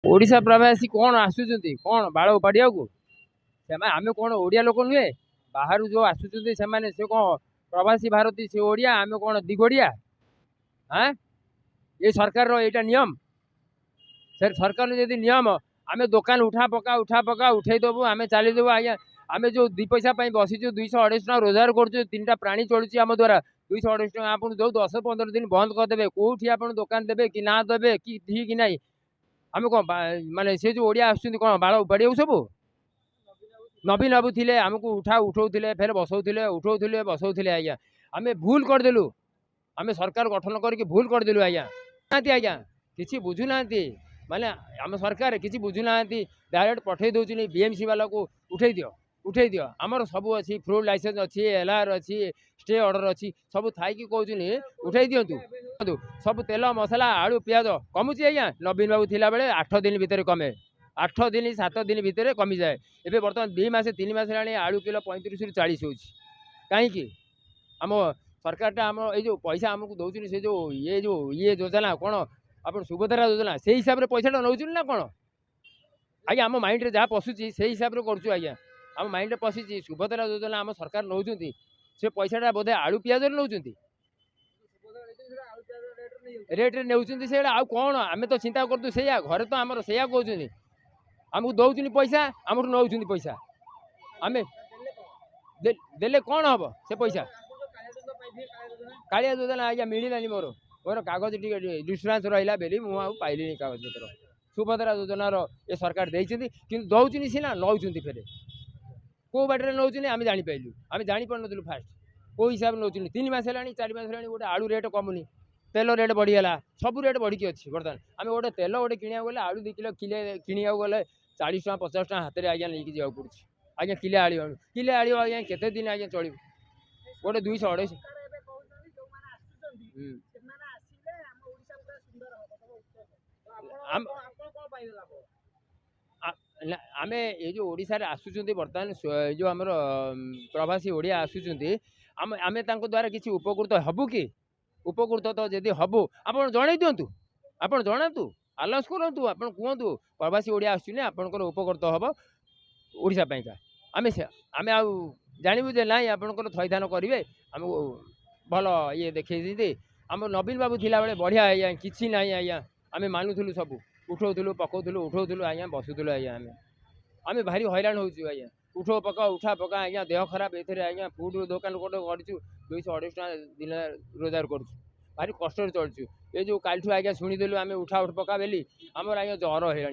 ओडिशा प्रवासी कौन आसुचंती कौन बाड़ उपाड़िया को आम कौन ओडिया लोक नुहे बाहर जो आसुचंती से कौन प्रवासी भारती से ओडिया आम कौन दिगोड़िया। हाँ ये सरकार रो एटा नियम सर सरकार जदि नियम आम दुकान उठा पका उठे देवु आम चलीदेवु आज्ञा आम जो दी पैसा बसीचु 200-250 टका रोजगार कर 3टा प्राणी चलुची आम द्वारा 200-250 टका आप जो 10-15 दिन बंद करदे कौटी आप दुकान देवे कि ना देवे कि ठीक ना आम कौन माने से जो ओडिया आसुचंती कौन बाड़ उपाड़िया सब नबीन बाबू थे आमको उठाऊले फेर बसौले उठाऊले बसौले आज्ञा आम भूल करदेलु आम सरकार गठन करके भूल करदेलु आज्ञा आज्ञा किसी बुझुना माने आम सरकार किसी बुझुना डायरेक्ट पठे दौर बीएमसी वाला को उठे दियो आमर सब अच्छी फ्रूट लाइसेंस अच्छी एलआर अच्छी स्टे ऑर्डर अच्छी सब थी कहते उठे दिंतु सब तेल मसला आलू पियाज कमुची आज्ञा नवीन बाबू थिला बेले 8 दिन भितर कमे 8 दिन 7 दिन भितर कमी जाए एबे बर्तमान 2 मास 3 मास आलू किलो 35 ରୁ 40 हो कहीं आम सरकार आम ये पैसा आमको दौर से ये योजना कौन आप सुभद्रा योजना से हिसाब से पैसा नौ ना कौन आज्ञा आम माइंड रे जहाँ पशुची से हिसाब से करूँ आज्ञा आम माइंड रे पशिची सुभद्रा योजना आम सरकार नौ से पैसा बोधे आलू पियाज नौ रेट रे नौ से कौन आम तो चिंता करूँ से घरे तो आम से कहते आमको दौन पैसा आम नौ पैसा आम देले कौन हम से पैसा कालिया योजना आज्ञा मिललानी मोर मोर कागज डिस्टरान्स रहा बेली मुझे पाइली कागज पत्र सुभद्रा योजनार ये सरकार देती कि दौन सीना नौ फेरे कौ बाटे नौ आम जापारू आम जापारू फास्ट कौ हिसाब नौ 3 मास है 4 मास है गोटे आलू रेट कमुनी तेल रेट बढ़ीगला सब रेट बढ़ी अच्छी बर्तमान आम गोटे तेल गोटे किणा गले आलू 2 किलो किणा गले 40 टका 50 टका हाथ में आज्ञा नहीं जावाक पड़े आज्ञा किले आलू आज्ञा केते दिन आज्ञा चल गोटे 200-250 आम ये जो ओडिशा रे आसुचंती बर्तमान जो आमर प्रवासी ओडिया आसुचंती आम आम द्वारा किसी उपकृत हबु कि उपकृत तो जदि हबु आपन जणाई दिंतु आपन जणातु आलाउंस करंतु आपन कहतु प्रवासी ओडिया आसुने आपनकर उपकृत हब ओडिशा पाइका आम आम आ जानबु जे ना आपनकर थैथान करेंगे आमको भल ये देखते आम नवीन बाबू थिला बेले बढ़िया आज्ञा किसी ना आज्ञा आम मानुलु सब उठाऊलु पकाऊलु उठाऊलु आज्ञा बसुलु आज्ञा आम भारी हैरान होजु आज्ञा उठा पका आज्ञा देह खराब ए आज्ञा फुड दुकान गोटे गढ़ु 200-250 टका दिन रोजगार करूँ भारी कष्ट चलचु ये जो कालठू आज्ञा शुणीदेलु आम उठा पका बेली आमर आज्ञा जर है।